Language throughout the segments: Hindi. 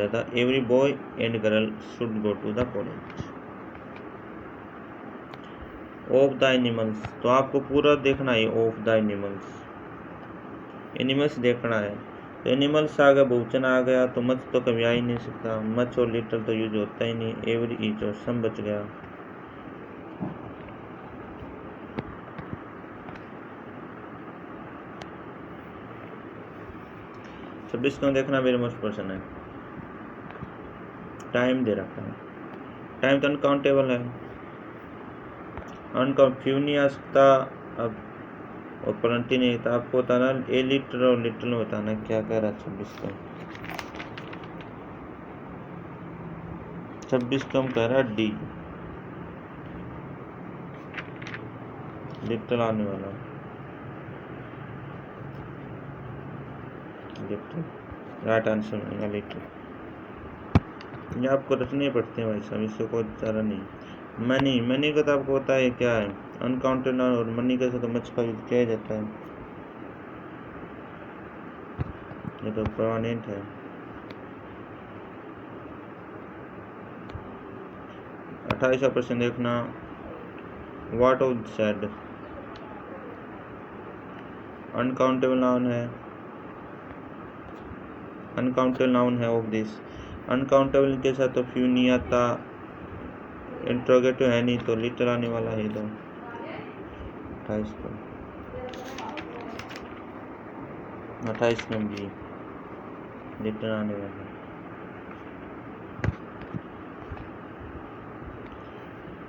दिया था every boy and girl should go to the college. Of the animals, तो आपको पूरा देखना है ऑफ द एनिमल्स देखना है। तो एनिमल्स आ गया, बहुवचन आ गया, तो मच तो कभी आ ही नहीं सकता, मच और लिटिल तो यूज होता ही नहीं, एवरी ईच और सम बच गया। छब्बीस क्यों देखना, वेरी मोस्ट पर्सन है। टाइम दे रखा है, टाइम तो अनकाउंटेबल है, अनकाउंट फ्यू नहीं आ सकता अब, और प्लेंटी नहीं था। आपको बताना ए लिटर और लिटर में बताना क्या कह रहा है 26 का। 26 कम कह रहा है डी, लिटर आने वाला, लिटर राइट आंसर बनेगा लिटर। ये आपको रचने पड़ते हैं भाई साहब, इससे कोई चारा नहीं। मनी, मनी का तो आपको पता है क्या है, अनकाउंटेड नाउन, और मनी का तो मच का यूज किया जाता है, ये तो परमानेंट है। 28वां प्रश्न देखना, what of said, uncountable noun है, अनकाउंटेबल नाउन है ऑफ दिस, अनकाउंटेबल के साथ तो फ्यू नहीं आता, इंट्रोगेटिव है नहीं, तो लिटर आने वाला है। तो 28 को 28 में भी लिटर आने वाला।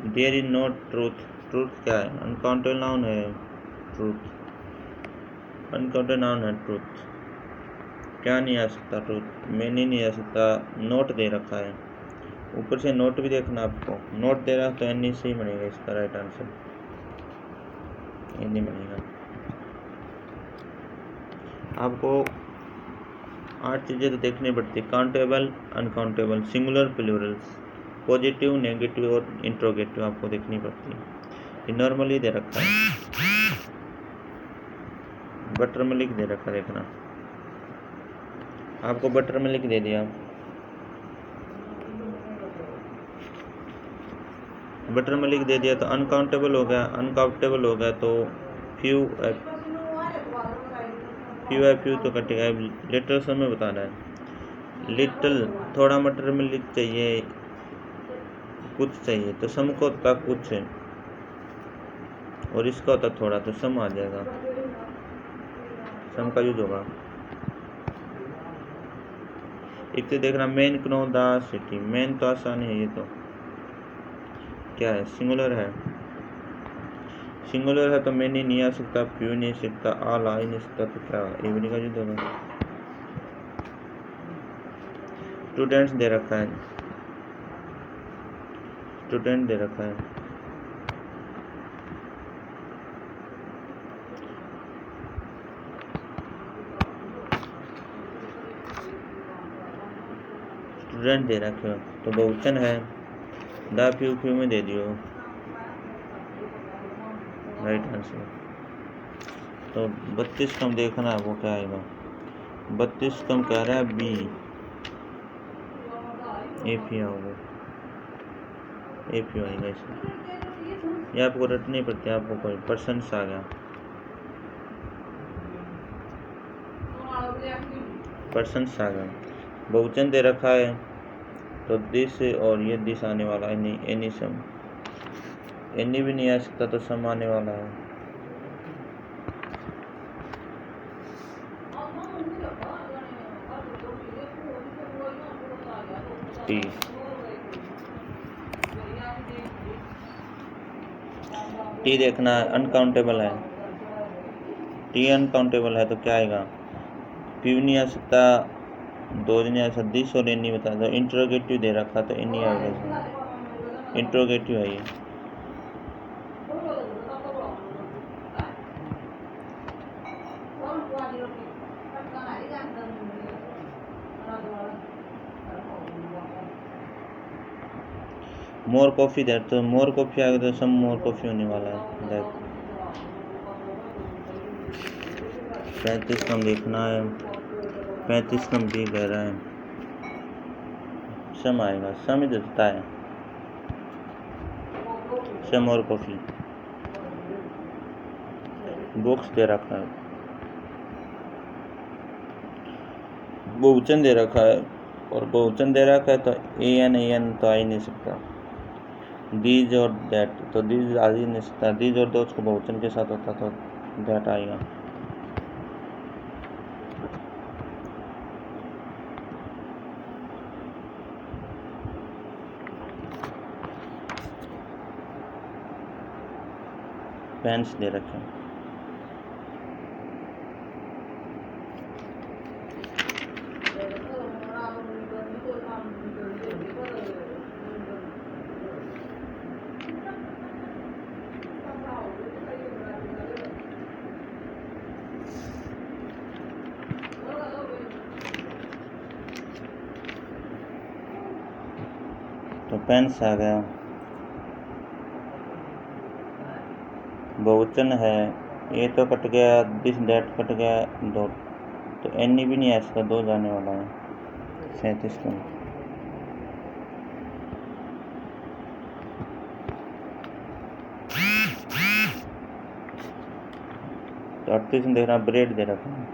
There is not truth, truth क्या है, अनकाउंटेबल नाउन है, ट्रूथ अनकाउंटेबल नाउन है, ट्रूथ क्या नहीं आ सकता, ट्रूथ मैनी नहीं आ सकता, नोट दे रखा है, ऊपर से नोट भी देखना आपको, नोट दे रहा तो एनी से ही बनेगा इसका राइट आंसर, एनी बनेगा। आपको 8 चीज़ें तो देखनी पड़ती है, countable, uncountable, singular, Plurals, positive, negative और इंट्रोगेटिव आपको देखनी पड़ती है। ये नॉर्मली दे रखा है, बटर मिल्क दे रखा है, देखना आपको बटर मिल्क दे दिया, बटर मिल्क दे दिया तो अनकाउंटेबल हो गया, अनकाउंटेबल हो गया तो फ्यू है, फ्यू तो कटेगा। लिटर समय बताना है, लिटल थोड़ा मटर मिल्क चाहिए, कुछ चाहिए, तो सम को होता कुछ है और इसका होता थोड़ा, तो सम आ जाएगा, सम का यूज होगा। एक तो देखना मेन क्नो द सिटी, मेन तो आसान है, ये तो क्या है, सिंगुलर है, सिंगुलर है तो मैनी नहीं आ सकता, फ्यू नहीं सकता, ऑल आ ही नहीं सकता, तो क्या एवरी का यूज होगा। स्टूडेंट्स दे रखा है, स्टूडेंट दे रखा है, स्टूडेंट दे रखे हो तो बहुवचन है, द फ्यू, फ्यू में दे दियो राइट आंसर। तो 32 कम देखना है, वो क्या आएगा, 32 कम कह रहा है बी, ए पी आओगे, ए पी आएगा इसमें, ये आपको रटनी पड़ती है, आपको कोई परसेंट्स आ गया, परसेंट्स आ गया, बहुवचन दे रखा है तो दिस, और ये दिस आने वाला है, नहीं एनी सम, एनी भी नहीं आ सकता तो सम आने वाला है। टी, टी देखना है, अनकाउंटेबल है, टी अनकाउंटेबल है तो क्या आएगा, फ्यू नहीं आ सकता, दो नहीं आ सकता, दिस और एनी बता दो, इंट्रोगेटिव दे रखा तो एनी आएगा इसमें, इंट्रोगेटिव है ये। मोर कॉफी दे, तो मोर कॉफी आएगा तो सम मोर कॉफी होने वाला है। 35 कम देखना है, 35 कम भी कह रहा है, सम आएगा, सम ही देता है, सम और कॉफी। बुक्स दे रखा है, बहुवचन दे रखा है, और बहुवचन दे रखा है तो एन तो आ ही नहीं सकता। दीज और दैट, तो दीज आ ही नहीं सकता, दीज और दोज को बहुवचन के साथ होता तो दैट आएगा। पेन्स दे रखे हैं, तो पेन्स आ गया। बहुवचन है, ये तो कट गया, दिस दैट कट गया, दो, तो एनी भी नहीं आ सकता, दो जाने वाला है। 37 का 38 में देख रहा, ब्रेड दे रखा है,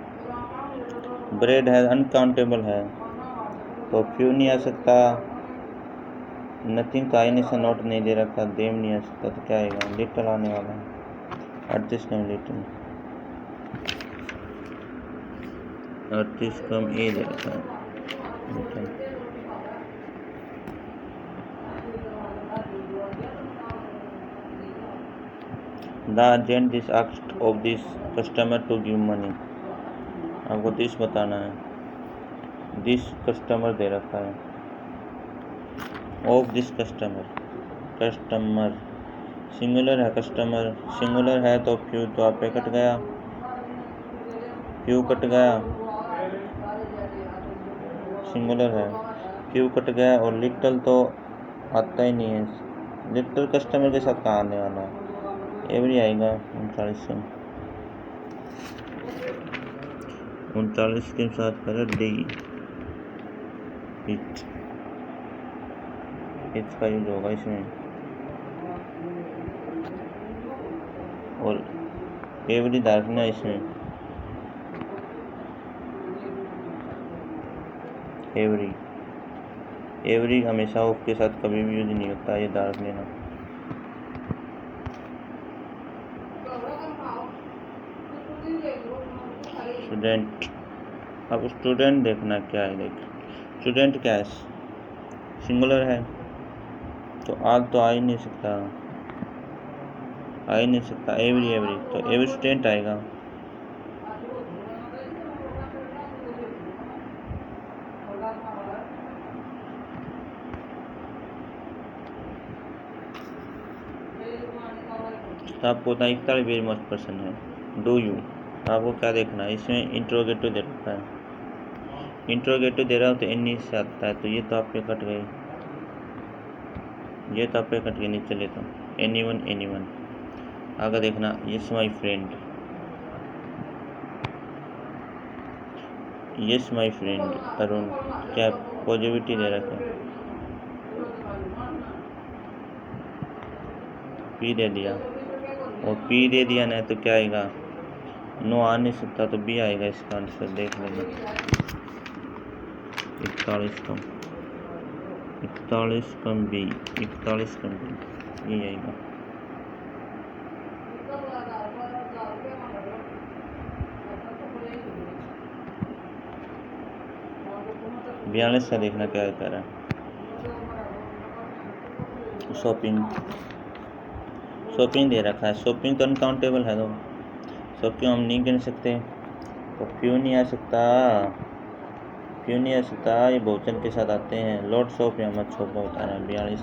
ब्रेड है, अनकाउंटेबल है, तो फ्यू नहीं आ सकता, नथिंग तो आई नहीं, से नोट नहीं दे रखा, देम नहीं आ सकता, तो क्या आएगा, लिटिल आने वाला है। 38 कम लिटिल, 38 कम ए दे रखा है, little. The agent this asked of this customer to give money, आपको दिस बताना है, दिस कस्टमर दे रखा है, of this customer, customer singular है, कस्टमर सिंगुलर है तो फ्यू तो आप पे कट गया, फ्यू कट गया, सिंगुलर है, फ्यू कट गया, और लिटल तो आता ही नहीं है, लिटल कस्टमर के साथ कहाँ आने वाला है, एवरी आएगा। 39 के साथ करें डी, इच का यूज होगा इसमें, और एवरी दाखना इसमें, एवरी हमेशा ऑफ के साथ कभी भी यूज नहीं होता, ये दाग लेना। स्टूडेंट, अब स्टूडेंट देखना क्या है, देख स्टूडेंट क्या है, सिंगुलर है तो आल तो आ ही नहीं सकता, एवरी तो एवरी स्टूडेंट आएगा। तो आपको होता है 41 वेरी मच पर्सन है, डू यू, आपको क्या देखना है, इसमें इंट्रोगेटिव दे रखा है, इंट्रोगेटिव दे रहा हूँ तो एनी से आता है, तो ये तो आप पे कट गई, ये तो आप पे कट गई, नीचे लेता हूँ, एनीवन। आगे देखना, yes my friend, yes my friend Arun, क्या पॉजिटिविटी दे रखा है, पी दे दिया, और पी दे दिया ना तो क्या आएगा, नो आ नहीं सकता, तो बी आएगा इसका आंसर, देख लेना। 41 कम बी, 41 कम बी, ये आएगा। बयालीस का देखना क्या कह रहा है, शॉपिंग दे रखा है, शॉपिंग तो अनकाउंटेबल है, तो शॉपिंग हम नहीं गिन सकते, तो क्यों नहीं आ सकता, ये बहुवचन के साथ आते हैं, लॉर्ड शॉप या मत शॉप का बताना है। 43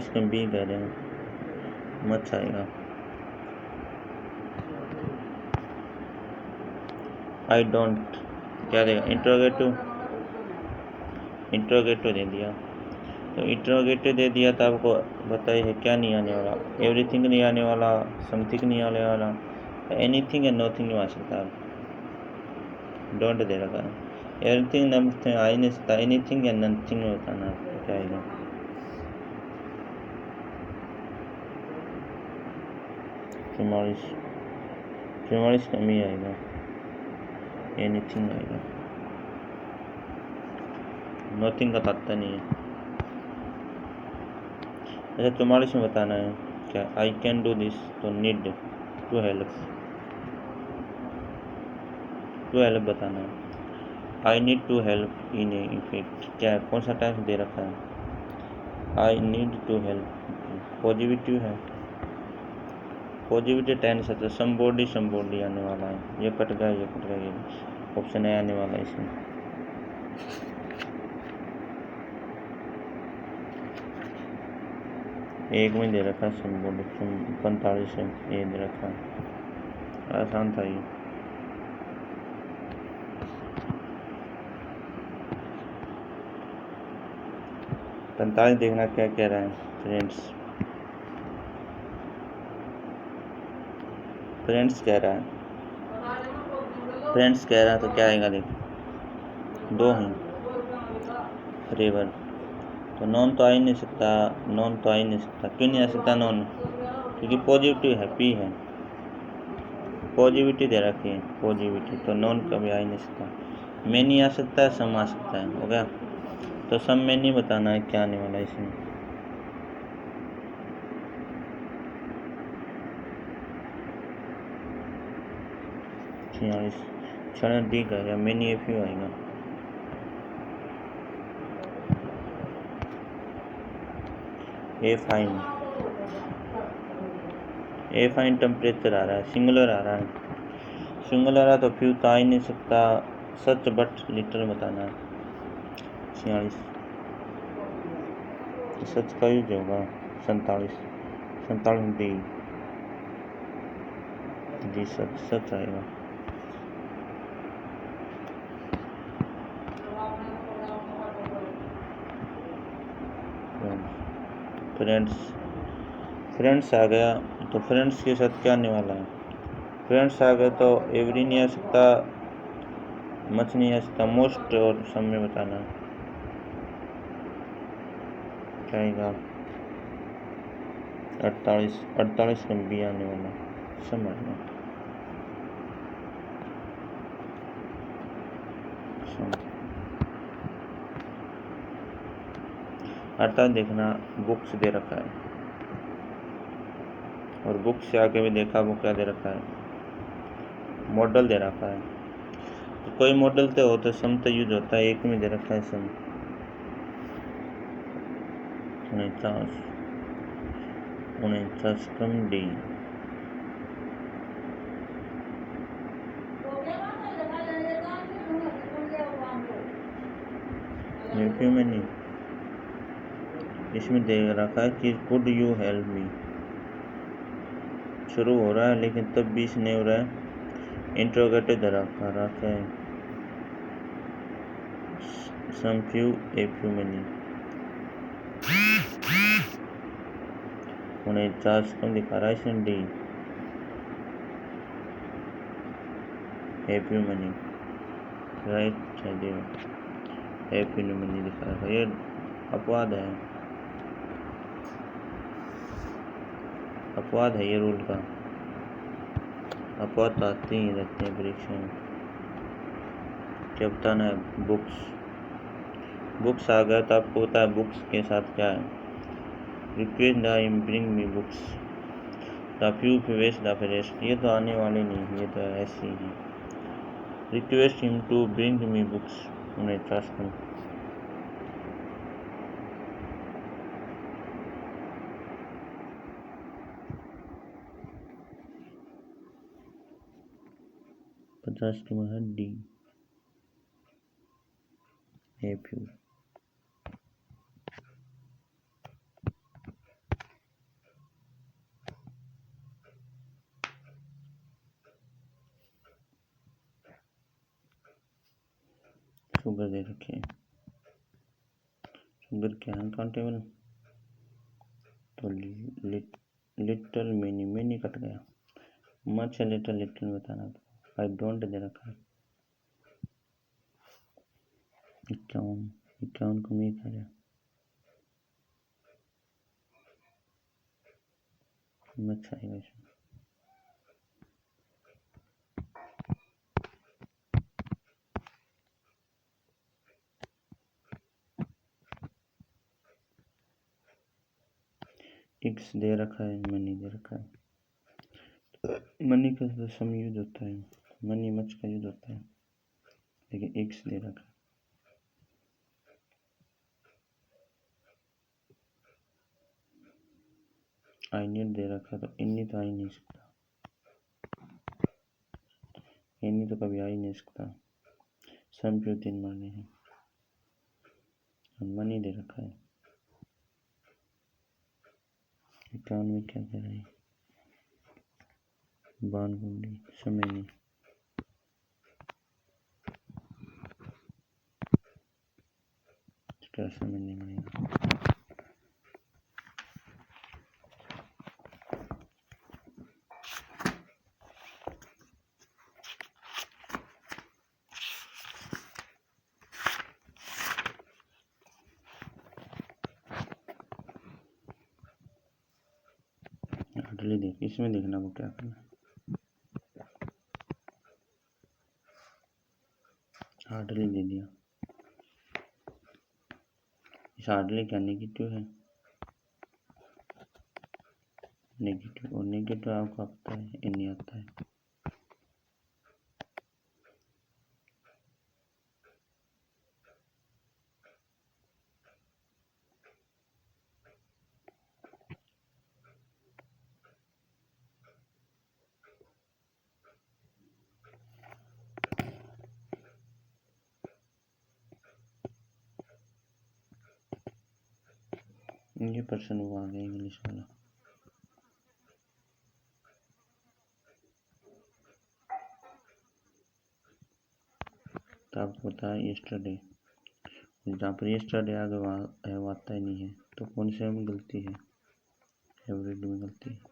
का बी कह रहे हैं, मच आएगा। आई डोंट क्या देगा, इंट्रोगेटिव दे दिया, तो इंट्रोगेटिव दे दिया था आपको, बताइए क्या नहीं आने वाला। एवरीथिंग नहीं आने वाला, समथिंग नहीं आने वाला, एनीथिंग एंड नथिंग नहीं आ सकता। डोंट दे रखा है। एवरीथिंग नथिंग आ ही नहीं सकता, एनीथिंग एंड नथिंग में बताना आपको क्या आएगा। चौवालीस कमी आएगा, एनीथिंग आएगा, नथिंग का पता नहीं है। अच्छा 44 में बताना है क्या, आई कैन डू दिस, तो नीड टू हेल्प बताना है। I need to help in effect क्या है, कौन सा टाइप दे रखा है, I need to help, positive है, पॉजिटिव टेंस है, तो समबॉडी आने वाला है। ये कट गया, ये ऑप्शन है आने वाला है इसमें। एक में दे रखा है समबॉडी, 45 है, ये दे रखा है, आसान था ये। पैंतालीस देखना क्या कह रहा है फ्रेंड्स कह रहा है, तो क्या आएगा देख, दो हैं फरेवर, तो नॉन तो आ ही नहीं सकता, क्यों नहीं आ सकता नॉन, क्योंकि पॉजिटिव है, पी है, पॉजिटिविटी दे रखी है, तो नॉन कभी आ ही नहीं सकता। में नहीं आ सकता, सम आ सकता है, हो गया। तो सम में नहीं बताना है क्या आने वाला इसमें। क्षण डी का या मेनी एफ यू आएगा। ए फाइन टेम्परेचर आ रहा है, सिंगुलर आ रहा है, तो फ्यू तो आ ही नहीं सकता, सच बट लिटर बताना है। 46 तो सच का यूज होगा। 47 डी सच आएगा। फ्रेंड्स आ गया, तो फ्रेंड्स के साथ क्या आने वाला है, फ्रेंड्स आ गया तो एवरी नहीं आ सकता, मच नहीं आ सकता, मोस्ट और सम में बताना है क्या आएगा। 48 में बी आने वाला, समझना। 48 देखना, बुक्स दे रखा है, और बुक्स से आगे भी देखा वो क्या दे रखा है, मॉडल दे रखा है। तो कोई मॉडल तो हो तो सम तो यूज होता है, एक में दे रखा है सम। 49 कम डी, यूपी में नहीं, इसमें दे रखा है कि कुड यू हेल्प मी, शुरू हो रहा है लेकिन तब भी नहीं हो रहा है, इंट्रोगेटिव दे रखा है, some few a few money. 49 कम दिखा रहा है इसमें D, a few money, right है, ए फ्यू मनी दिखा रहा है, ये अपवाद है, ये रूल का अपवाद तो आते ही रहते हैं परीक्षा में। क्या बताना है, बुक्स आ गया तो आपको पता है बुक्स के साथ क्या है, request the bring me books, the few favours the fairest, ये तो आने वाले नहीं, ये तो ऐसे ही है। Request him to bring me books, 49 कम। पचास की है डी, ए फ्यू। शुगर दे रखे हैं, उधर क्या अनकाउंटेबल, तो लिटल मिनी, मिनी कट गया, मच लिटल, लिटल बताना था, आई डोंट दे रखा है, 51, 51 को मी था गया, मच आएगा इसमें। एक्स दे रखा है, मनी दे रखा है, मनी का तो सम यूज होता है, मनी मच का यूज होता है, लेकिन एक्स दे रखा है। आई नीड दे रखा तो इन्नी तो आ ही नहीं सकता, इन्नी तो कभी आ ही नहीं सकता, सम पे 3 मारने हैं, मनी दे रखा है। 51 में क्या कह रहे हैं, 52 समय नहीं, क्या समय नहीं मिलेगा। हार्डली देख, इसमें देखना वो क्या करना है, हार्डली दे दिया, इस हार्डली क्या नेगेटिव है, नेगेटिव, और नेगेटिव आपको आता है, इन्हीं आता है। ये पर्सन वो आ गया इंग्लिश वाला, तो आपको पता है यस्टरडे, जहाँ पर यस्टरडे आ गया वहाँ वो आता ही नहीं है, तो कौन से में गलती है, एवरीडे में गलती है।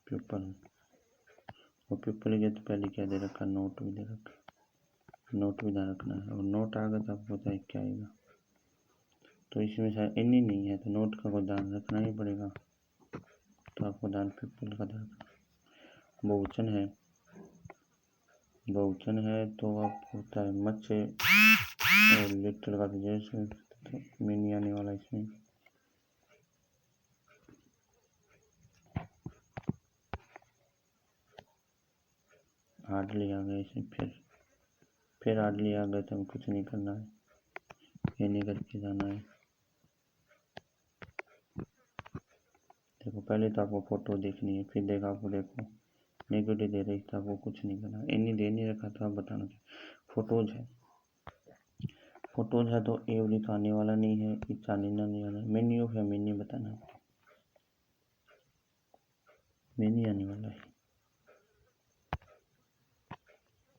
पीपल, और पीपल के तो पहले क्या दे रखा, नोट भी दे रखा, नोट भी ध्यान रखना है, और नोट आ गया तो आपको पता है क्या आएगा, तो इसमें शायद इन्हीं नहीं है, तो नोट का को ध्यान रखना ही पड़ेगा, तो आपको ध्यान पीपल का ध्यान रखना। बहुवचन है, बहुवचन है तो आपको होता है मच और लिटल का तो जैसे तो मीनी आने वाला इसमें, हार्डली आ गया इसमें, फिर हार्डली आ गया, तो हमें कुछ नहीं करना है, ये नहीं करके जाना है। देखो पहले तो आपको फोटो देखनी है, फिर देखा आपको, देखो नेगेटिव दे रही था, आपको कुछ नहीं करना, इन्हीं दे नहीं रखा था, आप बताना फोटोज है, फोटोज है तो एवरी तो आने वाला नहीं है, इट्स आने नहीं वाला, मेन्यू ऑफ है, मेन्यू बताना, मेन्यू आने वाला है,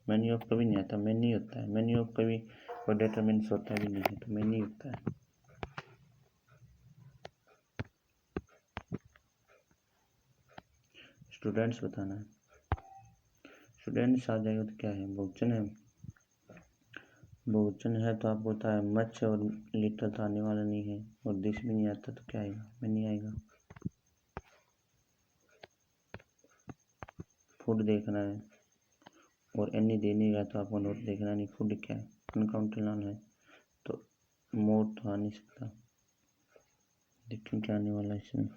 मेन्यू ऑफ कभी नहीं आता, मेन्यू होता है, मेन्यू ऑफ कभी कोई डिटरमिनेंट होता भी नहीं है, तो मेन्यू होता है। स्टूडेंट्स बताना है, स्टूडेंट्स आ जाएगा तो क्या है, बहुवचन है, बहुवचन है तो आपको होता है मच और लिटल तो आने वाला नहीं है, और दिस भी नहीं आता तो क्या आएगा, में नहीं आएगा। फूड देखना है, और एनी देने का तो आपको नोट देखना नहीं, फूड क्या है, अनकाउंटेबल नाउन है, तो मोर तो आ नहीं सकता, देखें क्या आने वाला है इसमें,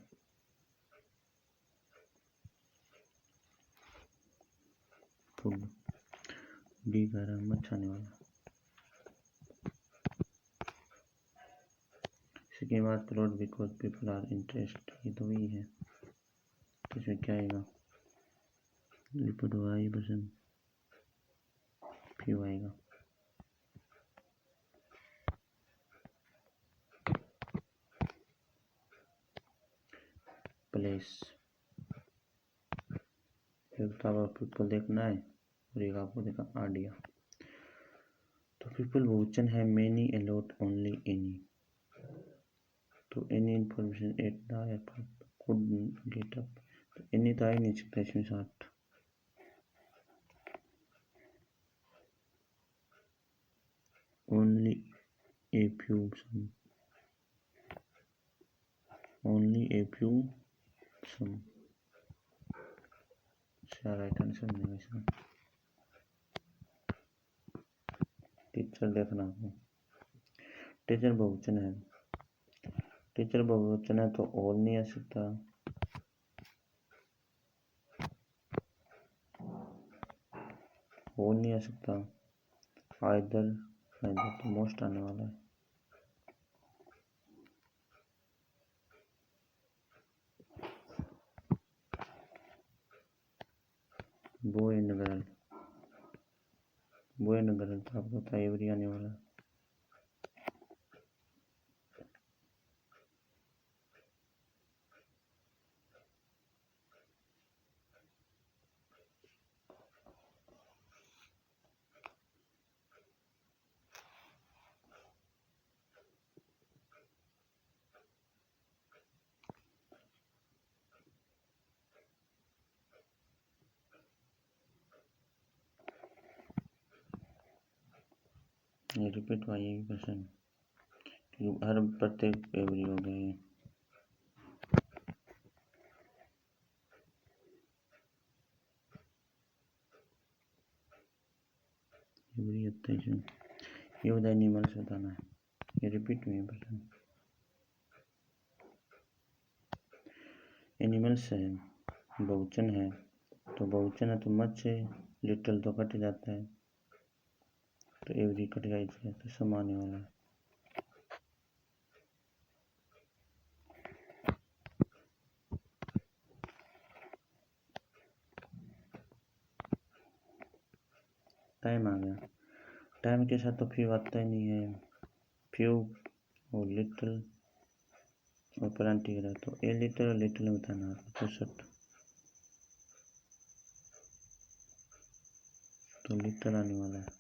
फूड, डी कह रहा है मच आने वाला। इसके बाद plot because people are interest, ये तो वही है, तो इसमें क्या आएगा, लिपिड वाई पर्सन, फ्यू आएगा। प्लेस, एक तो पीपल देखना है और एक आपको देखा आइडिया। तो पीपल बहुवचन है मेनी, अलॉट, ओनली, एनी। तो any information at the airport could get up, तो एनी तो आ ही नहीं सकता इसमें साथ। Only a few some, only a few some, right answer नहीं इसमें। टीचर देखना आपको, टीचर बहुवचन है, टीचर बहुवचन है तो ऑल नहीं आ सकता, ऑल नहीं आ सकता, आइदर आइदर तो मोस्ट आने वाला है। Boy and girl, boy and girl तो आपको पता है एवरी आने वाला है। ये रिपीट हुआ ये क्वेश्चन, हर प्रत्येक एवरी हो गए। एवरी होता है, ये होता है एनिमल्स बताना है, ये रिपीट हुई है क्वेश्चन। एनिमल्स है, बहुवचन है, तो बहुवचन है तो मच है, लिटिल तो कट जाता है, तो एवरी कट जाए तो सम आने वाला है। टाइम आ गया, टाइम के साथ तो फ्यू आता ही नहीं है, फ्यू और लिटिल और प्लांटी रहा, तो ए लिटिल और लिटिल में बताना 64, तो लिटिल आने वाला है।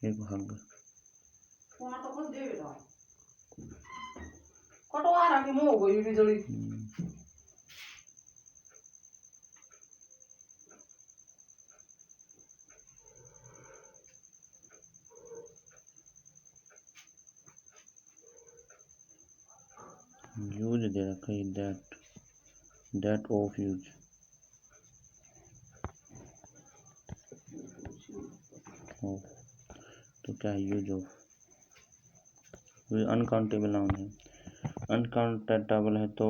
एक हग, यूज दे रखा है, that, that of use, of, तो क्या है यूज ऑफ, अनकाउंटेबल नाउन है, अनकाउंटेबल है तो,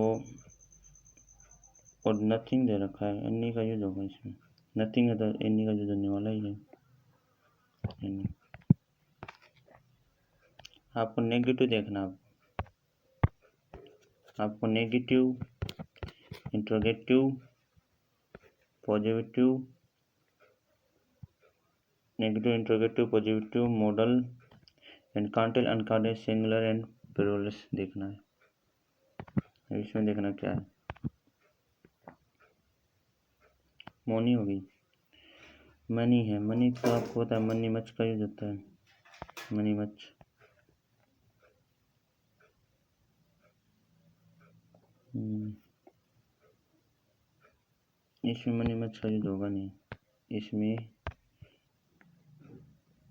और नथिंग दे रखा है, एनी का यूज होगा इसमें, नथिंग है तो एनी का यूज होने वाला ही है। एनी, आपको नेगेटिव देखना, आपको negative, interrogative, positive, negative, interrogative, positive, modal, and countable, uncountable, singular and plural देखना है। इसमें देखना क्या है, मोनी होगी, मनी है, मनी तो आपको पता है मनी मच का यूज होता है, मनी मच, इसमें मनी मच का यूज होगा नहीं, इसमें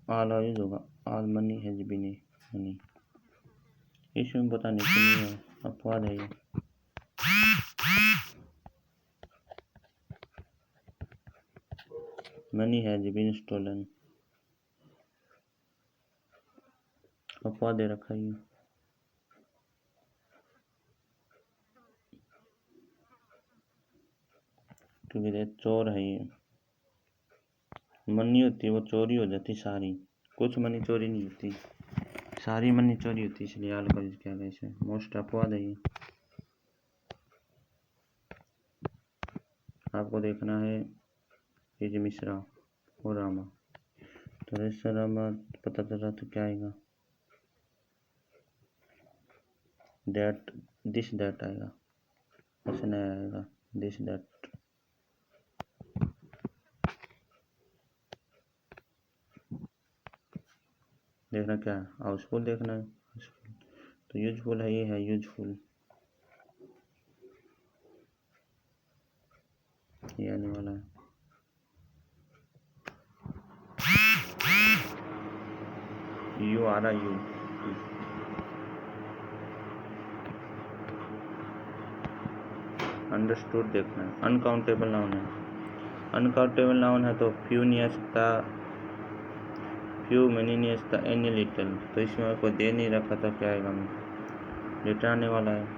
आल यूज होगा, आल मनी है भी नहीं, मनी, इसमें पता नहीं क्यों नहीं है, अपवाद है ये। मनी हैज बीन स्टोलन, अपवाद दे रखा है, क्योंकि चोर है ये, मनी होती है वो चोरी हो जाती सारी, कुछ मनी चोरी नहीं होती, सारी मनी चोरी होती, इसलिए आल का यूज किया गया इसमें, मोस्ट अपवाद है ये। आपको देखना है ये जो मिश्रा और रामा, तो रेसा रामा पता चला तो क्या आएगा, दैट दिस दैट आएगा, ऐसे नहीं आएगा दिस दैट। देखना क्या है, हाउसफुल देखना है, तो यूजफुल है, ये है यूजफुल, ये आने वाला है। यू आ रहा, यू अंडरस्टूड देखना है। अनकाउंटेबल नाउन है, अनकाउंटेबल नाउन है तो फ्यू नहीं आ सकता, फ्यू मैनी नहीं आ सकता, एनी लिटल, तो इसमें कोई दे नहीं रखा तो क्या आएगा, लिटल आने वाला है।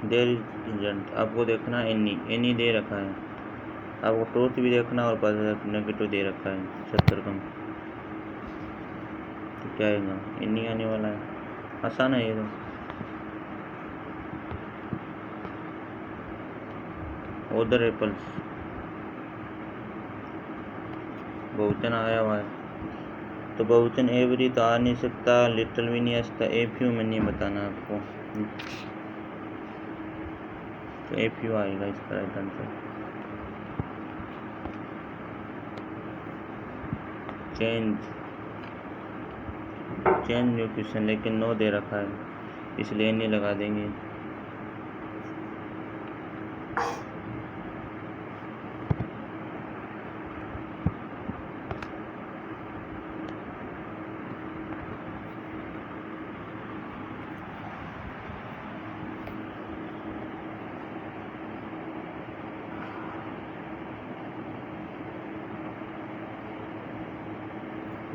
देर इजंट, आपको देखना है एनी, एनी दे रखा है, आपको ट्रूथ भी देखना और नेगेटिव दे रखा है 70 कम, तो क्या आएगा, एनी आने वाला है, आसान है ये तो। ओदर एप्पल्स, बहुवचन आया हुआ है, तो बहुवचन एवरी तो आ नहीं सकता, लिटल भी नहीं आ सकता, ए फ्यू में नहीं बताना आपको, तो ए फ्यू आएगा इसका right answer. Change, change new question, लेकिन नो दे रखा है इसलिए नहीं लगा देंगे।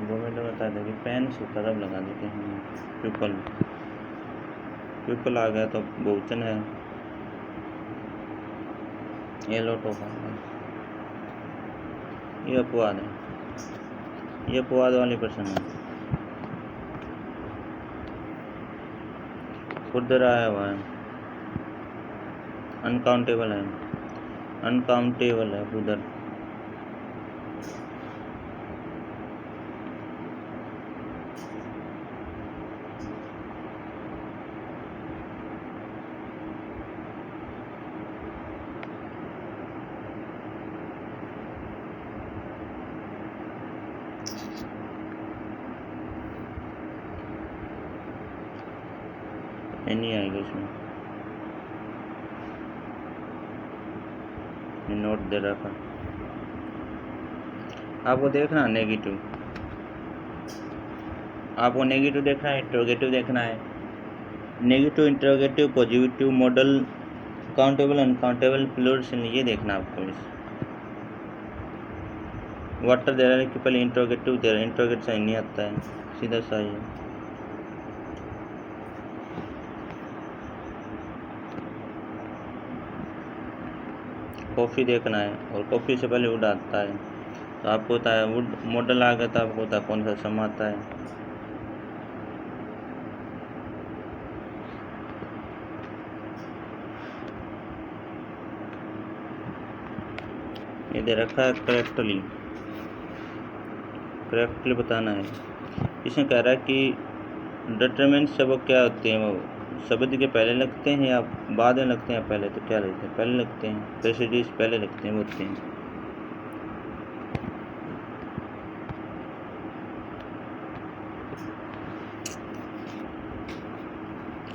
गवर्नमेंट बता देगी पेन से तब लगा देते हैं। प्यूपल, प्यूपल आ गया तो बहुवचन है, ये लो टोपा, ये अपवाद है, ये अपवाद वाली पर्सन है। उधर आया हुआ है, अनकाउंटेबल है, अनकाउंटेबल है उधर, नहीं आएगा इसमें, नोट दे रखा। आपको देखना नेगेटिव, आपको नेगेटिव देखना है, इंट्रोगेटिव देखना है, negative, interrogative, positive, modal, countable, uncountable, plural, ये देखना आपको। इस वाटर दे रहा है कि पहले इंट्रोगेटिव दे रहा है, इंट्रोगेट सही नहीं आता है, सीधा सही है। कॉफ़ी देखना है और कॉफ़ी से पहले वुड आता है, तो आपको होता है वुड, मॉडल आ गया तो आपको होता है कौन सा सम आता है। ये दे रखा है करेक्टली, करेक्टली बताना है। इसमें कह रहा है कि डिटरमिनेंट शब्द क्या होते हैं, वो शब्द के पहले लगते हैं या बाद में लगते हैं, पहले, तो क्या लगते हैं, पहले लगते हैं, प्रेसिडिस पहले लगते हैं, वो होते हैं।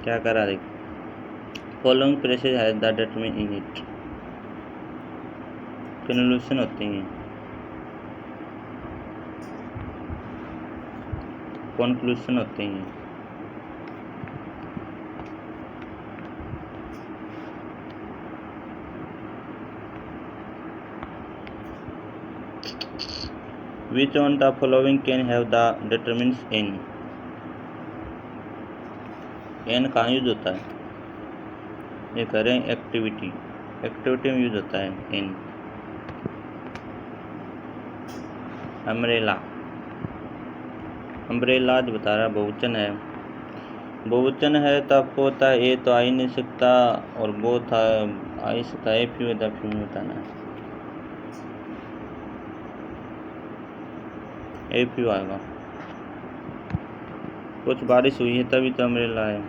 क्या करा देख, following presses has the determinant in it, convolution होते हैं, कॉन्क्लूशन होते हैं। Which on the following can have the determinants in? n कहाँ यूज होता है, ये करें एक्टिविटी, एक्टिविटी में यूज होता है n। अम्ब्रेला, अम्ब्रेलाज बता रहा है बहुवचन है। बहुवचन है तो आपको होता है ए तो आ ही नहीं सकता, और वो था आ ही सकता है, फ्यू है फ्यू में होता ना, ए फ्यू आएगा। कुछ बारिश हुई है तभी तो अम्ब्रेला है,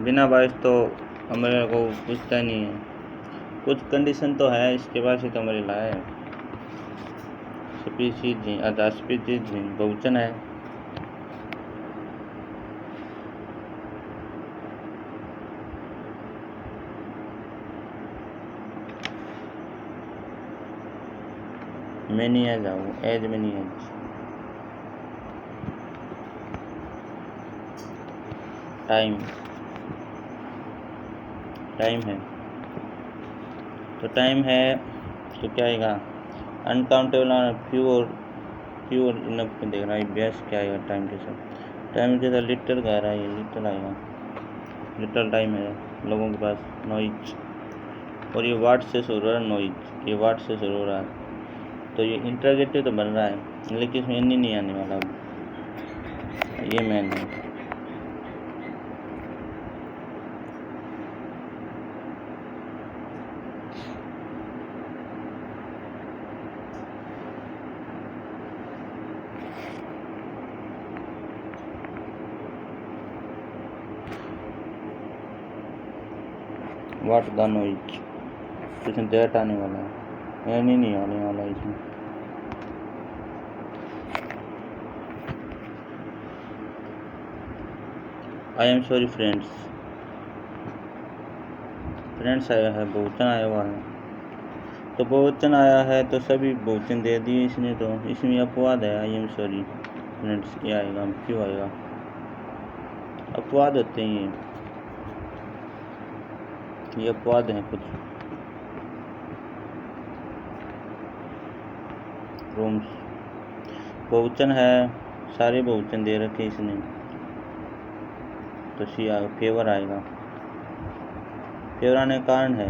बिना बारिश तो अम्ब्रेला को पूछता ही नहीं है। कुछ कंडीशन तो है इसके बाद से तो अम्ब्रेला है। स्पीशीज अदा स्पीशीज बहुवचन है। मैनी एज आओ, as many as. Time, time है तो टाइम है तो क्या आएगा, अनकाउंटेबल फ्यू और इनफ देख रहा है। बेस क्या आएगा टाइम के साथ, टाइम के साथ लिटल कह रहा है, ये लिटल आएगा। लिटल टाइम है लोगों के पास। नॉइज, और ये वाट से शुरू हो रहा है, नॉइज ये वाट से शुरू हो रहा है, तो ये इंटरगेटिव तो बन रहा है, लेकिन इसमें एनी नहीं आने वाला। ये मैन है। वाट द नॉइज, इसमें दैट आने वाला है, एनी नहीं आने वाला इसमें। I am sorry friends, friends आया है, बहुवचन आया हुआ है, तो बहुवचन आया है तो सभी बहुवचन दे दिए इसने, तो इसमें अपवाद है। आई एम सॉरी फ्रेंड्स, ये आएगा, क्यों आएगा, अपवाद होते हैं ये अपवाद हैं कुछ। रूम्स बहुवचन है, सारे बहुवचन दे रखे इसने, तो सी आएगा, फेवर आएगा। फेवर आने का कारण है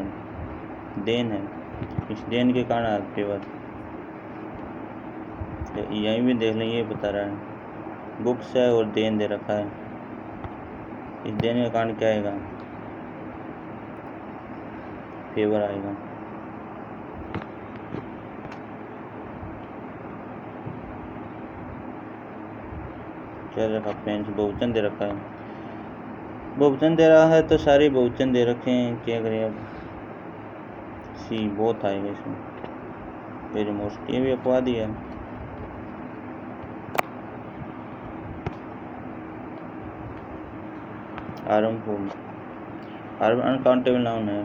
देन है, इस देन के कारण आया फेवर। तो यहीं भी देख लें, ये बता रहा है बुक्स है और देन दे रखा है, इस देन के कारण क्या आएगा, फेवर आएगा। क्या रखा, पेंस बहुवचन दे रखा है, बहुवचन दे रहा है तो सारे बहुवचन दे रखे हैं, क्या करें अब। सी बहुत आएगा इसमें, वेरी मोस्ट, ये भी अपवाद ही है। हार्मफुल, अनकाउंटेबल नाउन है।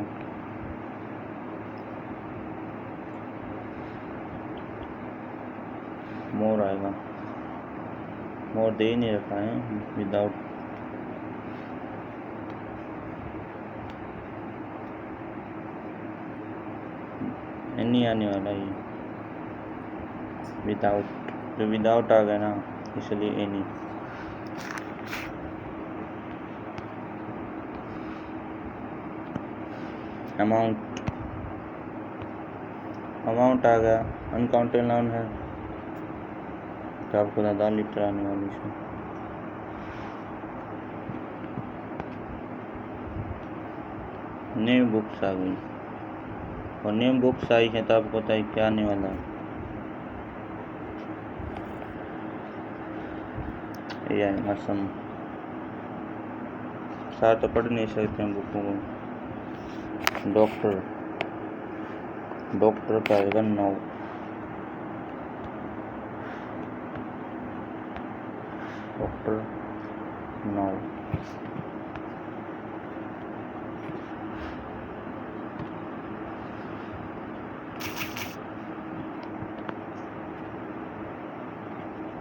मोर आएगा, मोर दे ही नहीं रखा है, विदाउट। एनी आने वाला ये, विदाउट, तो विदाउट आ गया ना, इसलिए एनी। अमाउंट, अमाउंट आ गया, अनकाउंटेबल नाउन है, तो आपको ज़्यादा लीटर आने वाली इसमें। नेम बुक्स आ गई, और नेम बुक्स आई है तो आपको पता है क्या आने वाला है, ये आएगा सम। साथ तो पढ़ नहीं सकते हैं बुकों को। डॉक्टर, डॉक्टर का आएगा now, doctor now.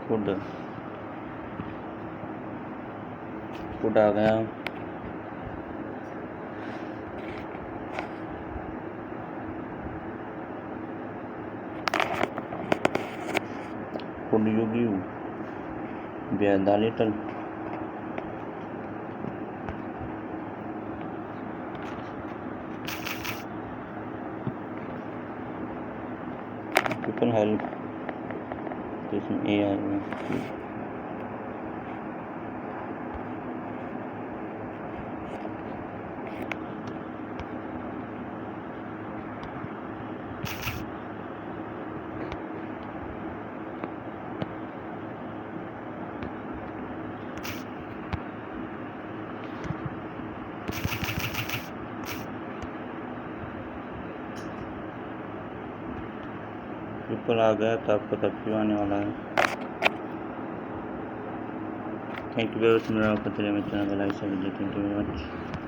Food, food आ गया। Could you give the little? People help, तो इसमें ए आएगा। ट्रिपल आ गया तो आपको तब क्यों आने वाला है। Thank you very much. मेरा चैनल लाइक शेयर कीजिए। Thank you very much.